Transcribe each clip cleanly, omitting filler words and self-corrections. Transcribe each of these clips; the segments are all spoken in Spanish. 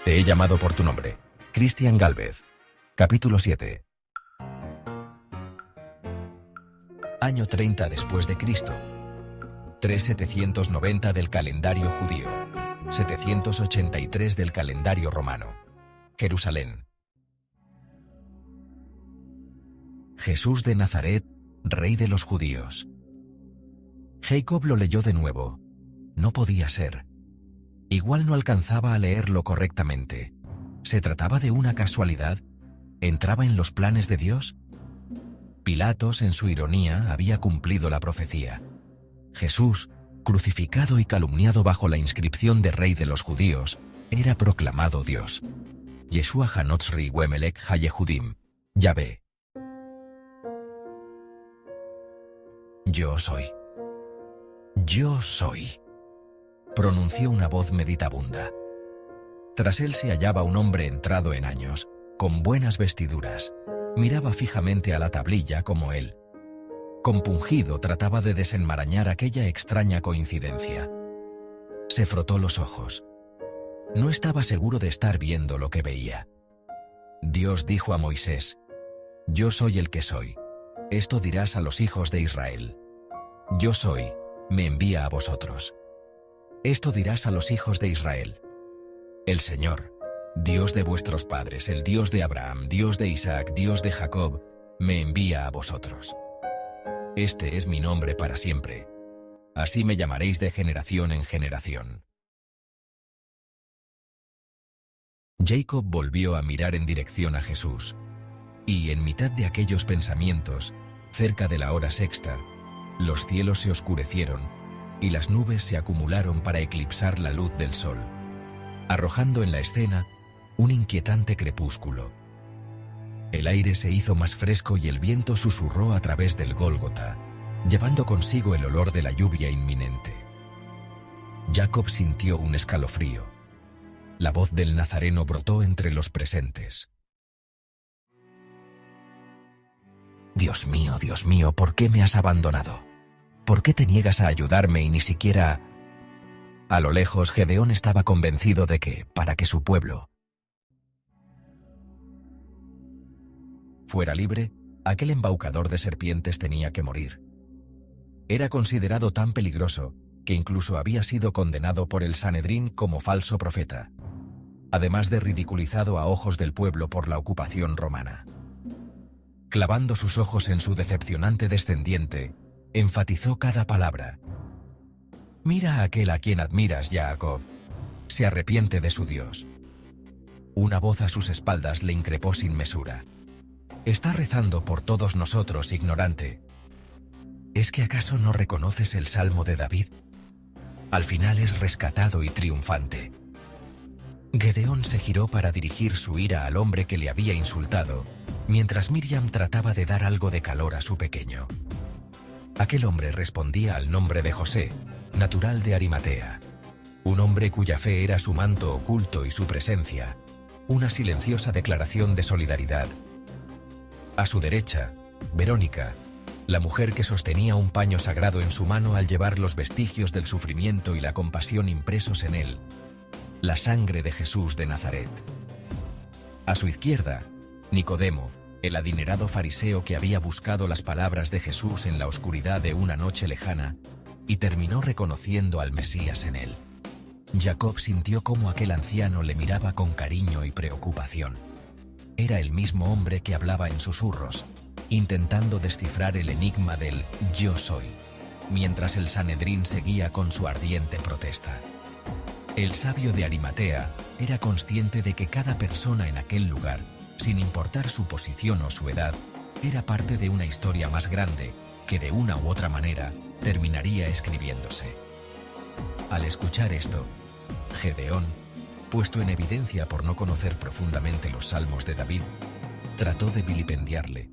Te he llamado por tu nombre. Cristian Gálvez. Capítulo 7. Año 30 después de Cristo. 3790 del calendario judío. 783 del calendario romano. Jerusalén. Jesús de Nazaret, Rey de los judíos. Jacob lo leyó de nuevo. No podía ser. Igual no alcanzaba a leerlo correctamente. ¿Se trataba de una casualidad? ¿Entraba en los planes de Dios? Pilatos, en su ironía, había cumplido la profecía. Jesús, crucificado y calumniado bajo la inscripción de Rey de los judíos, era proclamado Dios. Yeshua Hanotzri Wemelech Hayehudim, Yahvé. Yo soy. Yo soy, pronunció una voz meditabunda. Tras él se hallaba un hombre entrado en años, con buenas vestiduras. Miraba fijamente a la tablilla como él. Compungido trataba de desenmarañar aquella extraña coincidencia. Se frotó los ojos. No estaba seguro de estar viendo lo que veía. Dios dijo a Moisés: Yo soy el que soy. Esto dirás a los hijos de Israel. Yo soy, me envía a vosotros. Esto dirás a los hijos de Israel. El Señor, Dios de vuestros padres, el Dios de Abraham, Dios de Isaac, Dios de Jacob, me envía a vosotros. Este es mi nombre para siempre. Así me llamaréis de generación en generación. Jacob volvió a mirar en dirección a Jesús, y en mitad de aquellos pensamientos, cerca de la hora sexta, los cielos se oscurecieron y las nubes se acumularon para eclipsar la luz del sol, arrojando en la escena un inquietante crepúsculo. El aire se hizo más fresco y el viento susurró a través del Gólgota, llevando consigo el olor de la lluvia inminente. Jacob sintió un escalofrío. La voz del Nazareno brotó entre los presentes. Dios mío, ¿por qué me has abandonado? ¿Por qué te niegas a ayudarme y ni siquiera...? A lo lejos, Gedeón estaba convencido de que, para que su pueblo fuera libre, aquel embaucador de serpientes tenía que morir. Era considerado tan peligroso que incluso había sido condenado por el Sanedrín como falso profeta, además de ridiculizado a ojos del pueblo por la ocupación romana. Clavando sus ojos en su decepcionante descendiente, enfatizó cada palabra. Mira a aquel a quien admiras, Jacob. Se arrepiente de su Dios. Una voz a sus espaldas le increpó sin mesura. Está rezando por todos nosotros, ignorante. ¿Es que acaso no reconoces el Salmo de David? Al final es rescatado y triunfante. Gedeón se giró para dirigir su ira al hombre que le había insultado, mientras Miriam trataba de dar algo de calor a su pequeño. Aquel hombre respondía al nombre de José, natural de Arimatea, un hombre cuya fe era su manto oculto y su presencia, una silenciosa declaración de solidaridad. A su derecha, Verónica, la mujer que sostenía un paño sagrado en su mano al llevar los vestigios del sufrimiento y la compasión impresos en él, la sangre de Jesús de Nazaret. A su izquierda, Nicodemo, el adinerado fariseo que había buscado las palabras de Jesús en la oscuridad de una noche lejana y terminó reconociendo al Mesías en él. Jacob sintió cómo aquel anciano le miraba con cariño y preocupación. Era el mismo hombre que hablaba en susurros, intentando descifrar el enigma del «yo soy», mientras el Sanedrín seguía con su ardiente protesta. El sabio de Arimatea era consciente de que cada persona en aquel lugar, sin importar su posición o su edad, era parte de una historia más grande que de una u otra manera terminaría escribiéndose. Al escuchar esto, Gedeón, puesto en evidencia por no conocer profundamente los salmos de David, trató de vilipendiarle,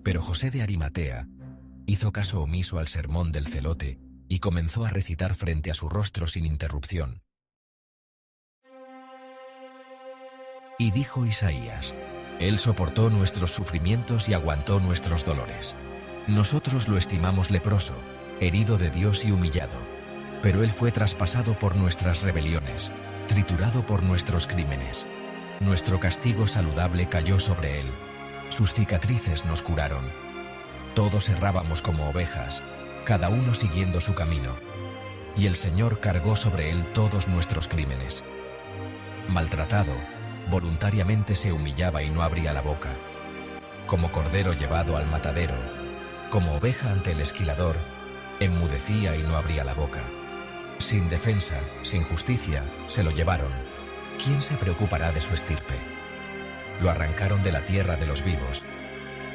pero José de Arimatea hizo caso omiso al sermón del celote y comenzó a recitar frente a su rostro sin interrupción. Y dijo Isaías: Él soportó nuestros sufrimientos y aguantó nuestros dolores. Nosotros lo estimamos leproso, herido de Dios y humillado. pero Él fue traspasado por nuestras rebeliones, triturado por nuestros crímenes. Nuestro castigo saludable cayó sobre Él. Sus cicatrices nos curaron. Todos errábamos como ovejas, cada uno siguiendo su camino. Y el Señor cargó sobre Él todos nuestros crímenes. Maltratado, voluntariamente se humillaba y no abría la boca. Como cordero llevado al matadero, como oveja ante el esquilador, enmudecía y no abría la boca. Sin defensa, sin justicia, se lo llevaron. ¿Quién se preocupará de su estirpe? Lo arrancaron de la tierra de los vivos.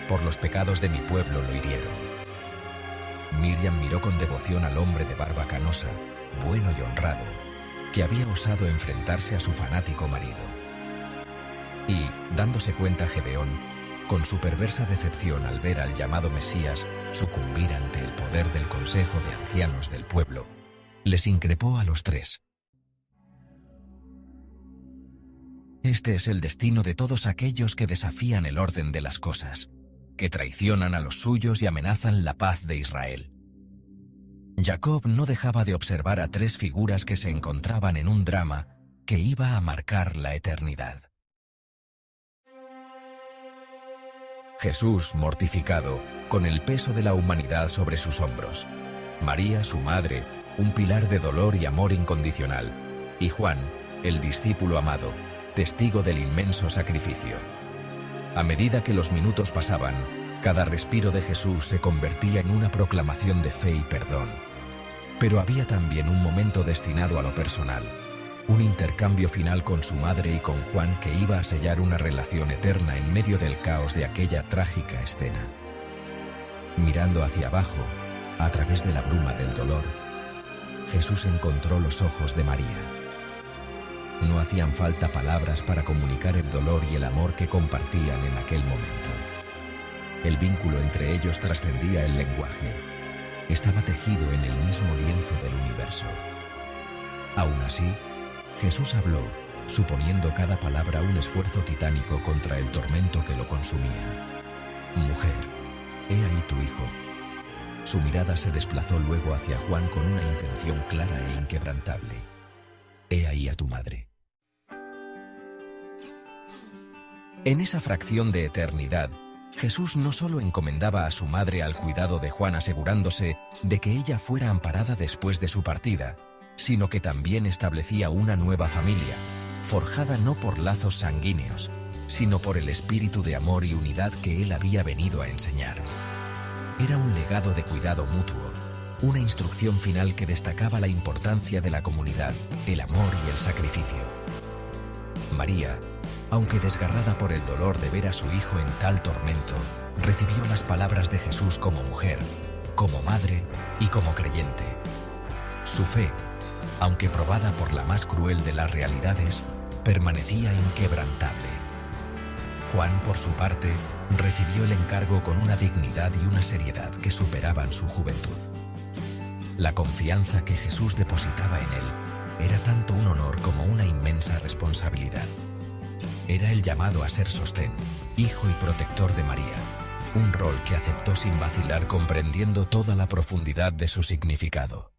Por los pecados de mi pueblo lo hirieron. Miriam miró con devoción al hombre de barba canosa, bueno y honrado, que había osado enfrentarse a su fanático marido. Y, dándose cuenta Gedeón, con su perversa decepción al ver al llamado Mesías sucumbir ante el poder del consejo de ancianos del pueblo, les increpó a los tres. Este es el destino de todos aquellos que desafían el orden de las cosas, que traicionan a los suyos y amenazan la paz de Israel. Jacob no dejaba de observar a tres figuras que se encontraban en un drama que iba a marcar la eternidad. Jesús, mortificado, con el peso de la humanidad sobre sus hombros. María, su madre, un pilar de dolor y amor incondicional. Y Juan, el discípulo amado, testigo del inmenso sacrificio. A medida que los minutos pasaban, cada respiro de Jesús se convertía en una proclamación de fe y perdón. Pero había también un momento destinado a lo personal, un intercambio final con su madre y con Juan que iba a sellar una relación eterna en medio del caos de aquella trágica escena. Mirando hacia abajo, a través de la bruma del dolor, Jesús encontró los ojos de María. No hacían falta palabras para comunicar el dolor y el amor que compartían en aquel momento. El vínculo entre ellos trascendía el lenguaje. Estaba tejido en el mismo lienzo del universo. Aún así, Jesús habló, suponiendo cada palabra un esfuerzo titánico contra el tormento que lo consumía. Mujer, he ahí tu hijo. Su mirada se desplazó luego hacia Juan con una intención clara e inquebrantable. He ahí a tu madre. En esa fracción de eternidad, Jesús no solo encomendaba a su madre al cuidado de Juan asegurándose de que ella fuera amparada después de su partida, sino que también establecía una nueva familia, forjada no por lazos sanguíneos, sino por el espíritu de amor y unidad que él había venido a enseñar. Era un legado de cuidado mutuo, una instrucción final que destacaba la importancia de la comunidad, el amor y el sacrificio. María, aunque desgarrada por el dolor de ver a su hijo en tal tormento, recibió las palabras de Jesús como mujer, como madre y como creyente. Su fe, aunque probada por la más cruel de las realidades, permanecía inquebrantable. Juan, por su parte, recibió el encargo con una dignidad y una seriedad que superaban su juventud. La confianza que Jesús depositaba en él era tanto un honor como una inmensa responsabilidad. Era el llamado a ser sostén, hijo y protector de María, un rol que aceptó sin vacilar comprendiendo toda la profundidad de su significado.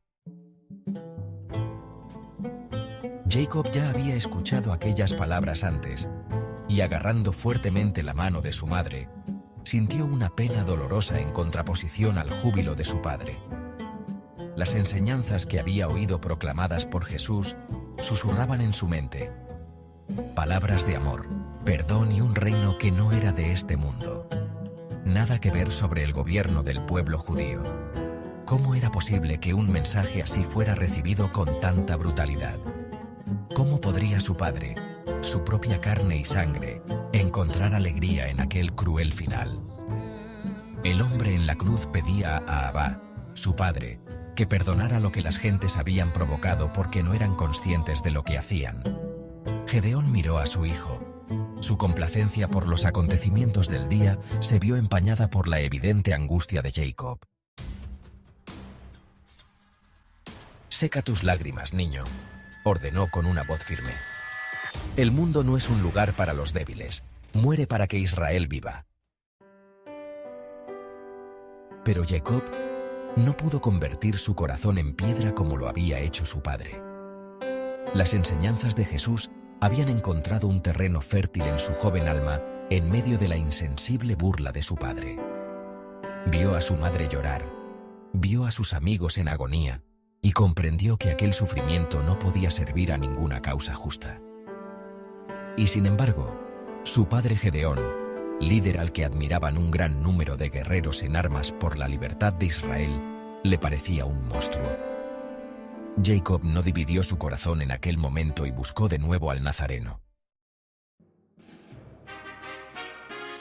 Jacob ya había escuchado aquellas palabras antes, y agarrando fuertemente la mano de su madre, sintió una pena dolorosa en contraposición al júbilo de su padre. Las enseñanzas que había oído proclamadas por Jesús susurraban en su mente. Palabras de amor, perdón y un reino que no era de este mundo. Nada que ver sobre el gobierno del pueblo judío. ¿Cómo era posible que un mensaje así fuera recibido con tanta brutalidad? ¿Cómo podría su padre, su propia carne y sangre, encontrar alegría en aquel cruel final? El hombre en la cruz pedía a Abba, su padre, que perdonara lo que las gentes habían provocado porque no eran conscientes de lo que hacían. Gedeón miró a su hijo. Su complacencia por los acontecimientos del día se vio empañada por la evidente angustia de Jacob. «Seca tus lágrimas, niño», ordenó con una voz firme. «El mundo no es un lugar para los débiles. Muere para que Israel viva». Pero Jacob no pudo convertir su corazón en piedra como lo había hecho su padre. Las enseñanzas de Jesús habían encontrado un terreno fértil en su joven alma en medio de la insensible burla de su padre. Vio a su madre llorar, vio a sus amigos en agonía y comprendió que aquel sufrimiento no podía servir a ninguna causa justa. Y sin embargo, su padre Gedeón, líder al que admiraban un gran número de guerreros en armas por la libertad de Israel, le parecía un monstruo. Jacob no dividió su corazón en aquel momento y buscó de nuevo al Nazareno.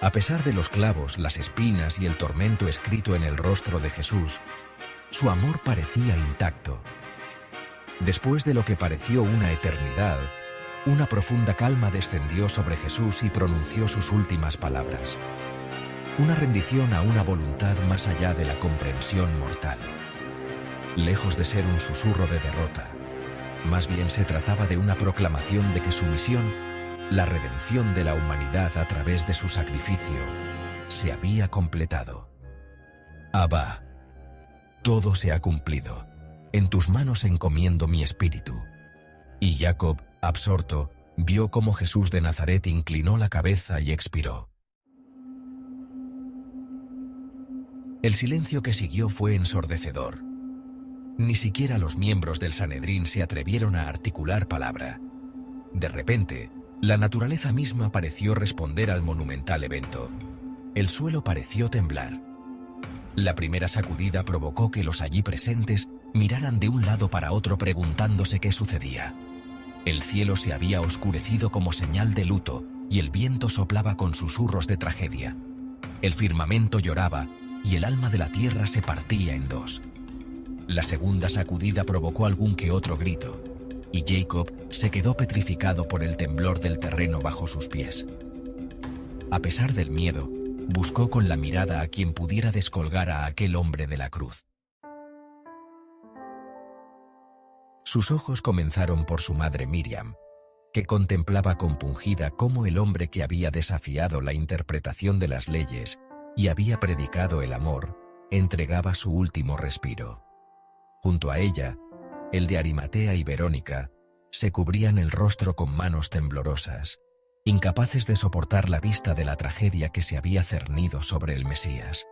A pesar de los clavos, las espinas y el tormento escrito en el rostro de Jesús, su amor parecía intacto. Después de lo que pareció una eternidad, una profunda calma descendió sobre Jesús y pronunció sus últimas palabras. Una rendición a una voluntad más allá de la comprensión mortal. Lejos de ser un susurro de derrota, más bien se trataba de una proclamación de que su misión, la redención de la humanidad a través de su sacrificio, se había completado. Abba, todo se ha cumplido. En tus manos encomiendo mi espíritu. Y Jacob, absorto, vio cómo Jesús de Nazaret inclinó la cabeza y expiró. El silencio que siguió fue ensordecedor. Ni siquiera los miembros del Sanedrín se atrevieron a articular palabra. De repente, la naturaleza misma pareció responder al monumental evento. El suelo pareció temblar. La primera sacudida provocó que los allí presentes miraran de un lado para otro preguntándose qué sucedía. El cielo se había oscurecido como señal de luto y el viento soplaba con susurros de tragedia. El firmamento lloraba y el alma de la tierra se partía en dos. La segunda sacudida provocó algún que otro grito, y Jacob se quedó petrificado por el temblor del terreno bajo sus pies. A pesar del miedo, buscó con la mirada a quien pudiera descolgar a aquel hombre de la cruz. Sus ojos comenzaron por su madre Miriam, que contemplaba compungida cómo el hombre que había desafiado la interpretación de las leyes y había predicado el amor, entregaba su último respiro. Junto a ella, el de Arimatea y Verónica se cubrían el rostro con manos temblorosas, incapaces de soportar la vista de la tragedia que se había cernido sobre el Mesías.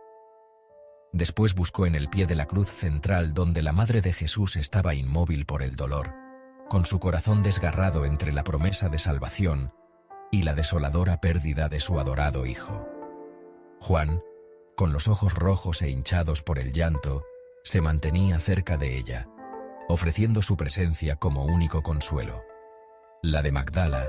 Después buscó en el pie de la cruz central donde la madre de Jesús estaba inmóvil por el dolor, con su corazón desgarrado entre la promesa de salvación y la desoladora pérdida de su adorado hijo. Juan, con los ojos rojos e hinchados por el llanto, se mantenía cerca de ella, ofreciendo su presencia como único consuelo. La de Magdala,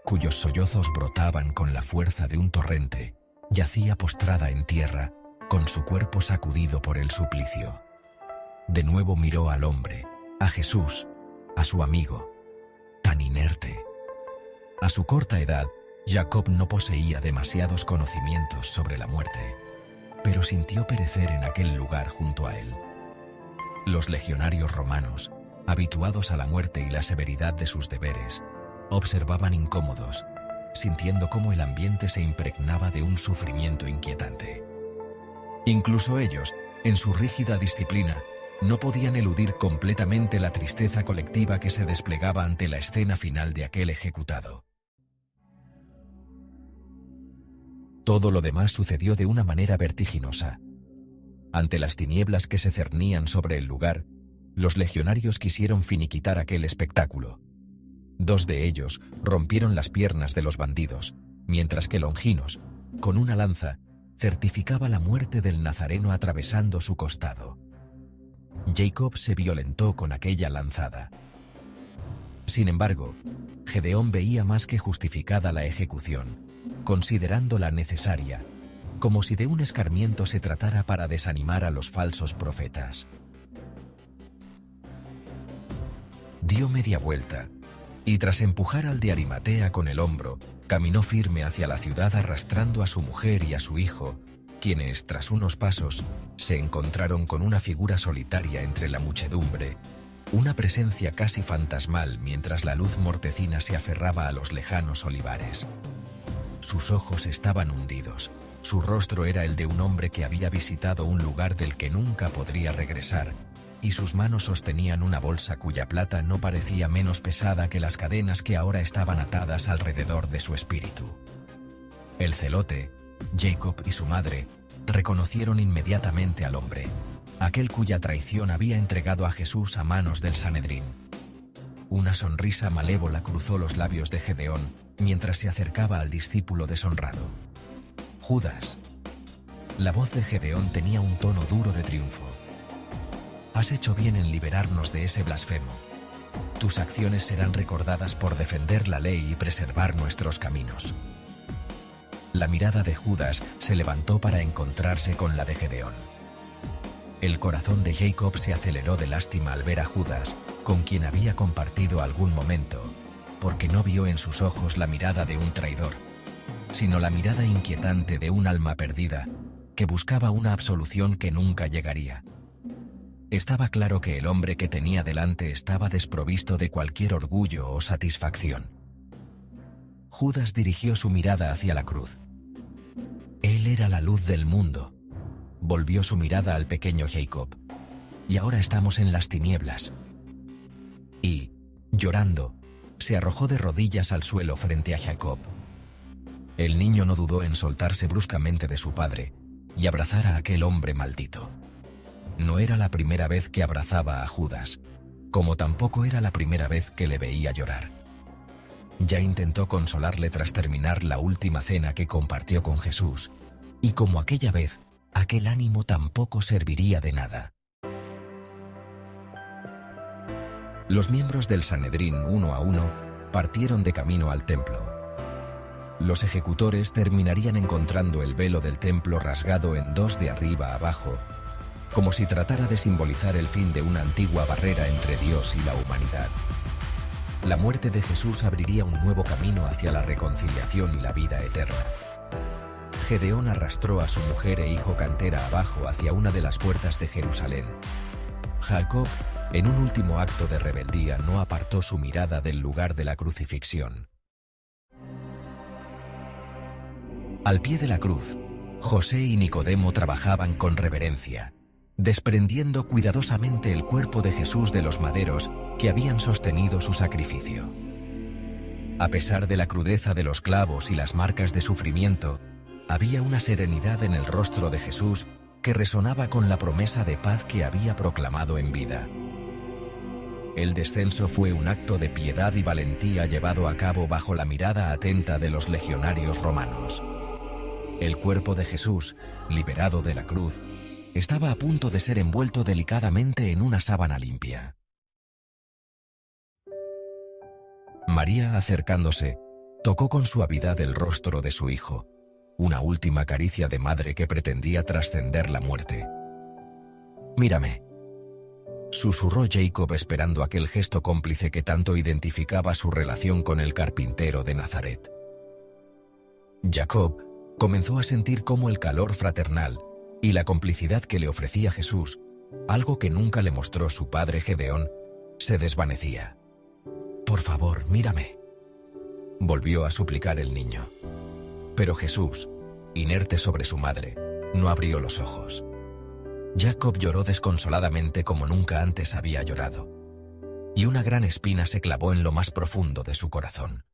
cuyos sollozos brotaban con la fuerza de un torrente, yacía postrada en tierra, con su cuerpo sacudido por el suplicio. De nuevo miró al hombre, a Jesús, a su amigo, tan inerte. A su corta edad, Jacob no poseía demasiados conocimientos sobre la muerte, pero sintió perecer en aquel lugar junto a él. Los legionarios romanos, habituados a la muerte y la severidad de sus deberes, observaban incómodos, sintiendo cómo el ambiente se impregnaba de un sufrimiento inquietante. Incluso ellos, en su rígida disciplina, no podían eludir completamente la tristeza colectiva que se desplegaba ante la escena final de aquel ejecutado. Todo lo demás sucedió de una manera vertiginosa. Ante las tinieblas que se cernían sobre el lugar, los legionarios quisieron finiquitar aquel espectáculo. 2 de ellos rompieron las piernas de los bandidos, mientras que Longinos, con una lanza, certificaba la muerte del Nazareno atravesando su costado. Jacob se violentó con aquella lanzada. Sin embargo, Gedeón veía más que justificada la ejecución, considerándola necesaria, como si de un escarmiento se tratara para desanimar a los falsos profetas. Dio media vuelta, y tras empujar al de Arimatea con el hombro, caminó firme hacia la ciudad arrastrando a su mujer y a su hijo, quienes, tras unos pasos, se encontraron con una figura solitaria entre la muchedumbre, una presencia casi fantasmal mientras la luz mortecina se aferraba a los lejanos olivares. Sus ojos estaban hundidos, Su rostro era el de un hombre que había visitado un lugar del que nunca podría regresar, y sus manos sostenían una bolsa cuya plata no parecía menos pesada que las cadenas que ahora estaban atadas alrededor de su espíritu. El celote, Jacob y su madre, reconocieron inmediatamente al hombre, aquel cuya traición había entregado a Jesús a manos del Sanedrín. Una sonrisa malévola cruzó los labios de Gedeón mientras se acercaba al discípulo deshonrado. Judas. La voz de Gedeón tenía un tono duro de triunfo. Has hecho bien en liberarnos de ese blasfemo. Tus acciones serán recordadas por defender la ley y preservar nuestros caminos. La mirada de Judas se levantó para encontrarse con la de Gedeón. El corazón de Jacob se aceleró de lástima al ver a Judas, con quien había compartido algún momento, porque no vio en sus ojos la mirada de un traidor, sino la mirada inquietante de un alma perdida que buscaba una absolución que nunca llegaría. Estaba claro que el hombre que tenía delante estaba desprovisto de cualquier orgullo o satisfacción. Judas dirigió su mirada hacia la cruz. Él era la luz del mundo. Volvió su mirada al pequeño Jacob. Y ahora estamos en las tinieblas. Y, llorando, se arrojó de rodillas al suelo frente a Jacob. El niño no dudó en soltarse bruscamente de su padre y abrazar a aquel hombre maldito. No era la primera vez que abrazaba a Judas, como tampoco era la primera vez que le veía llorar. Ya intentó consolarle tras terminar la última cena que compartió con Jesús, y como aquella vez, aquel ánimo tampoco serviría de nada. Los miembros del Sanedrín, uno a uno, partieron de camino al templo. Los ejecutores terminarían encontrando el velo del templo rasgado en dos de arriba a abajo, como si tratara de simbolizar el fin de una antigua barrera entre Dios y la humanidad. La muerte de Jesús abriría un nuevo camino hacia la reconciliación y la vida eterna. Gedeón arrastró a su mujer e hijo cantera abajo hacia una de las puertas de Jerusalén. Jacob, en un último acto de rebeldía, no apartó su mirada del lugar de la crucifixión. Al pie de la cruz, José y Nicodemo trabajaban con reverencia, desprendiendo cuidadosamente el cuerpo de Jesús de los maderos que habían sostenido su sacrificio. A pesar de la crudeza de los clavos y las marcas de sufrimiento, había una serenidad en el rostro de Jesús que resonaba con la promesa de paz que había proclamado en vida. El descenso fue un acto de piedad y valentía llevado a cabo bajo la mirada atenta de los legionarios romanos. El cuerpo de Jesús, liberado de la cruz, estaba a punto de ser envuelto delicadamente en una sábana limpia. María, acercándose, tocó con suavidad el rostro de su hijo, una última caricia de madre que pretendía trascender la muerte. «Mírame», susurró Jacob esperando aquel gesto cómplice que tanto identificaba su relación con el carpintero de Nazaret. Jacob comenzó a sentir cómo el calor fraternal y la complicidad que le ofrecía Jesús, algo que nunca le mostró su padre Gedeón, se desvanecía. «Por favor, mírame», volvió a suplicar el niño. Pero Jesús, inerte sobre su madre, no abrió los ojos. Jacob lloró desconsoladamente como nunca antes había llorado, y una gran espina se clavó en lo más profundo de su corazón.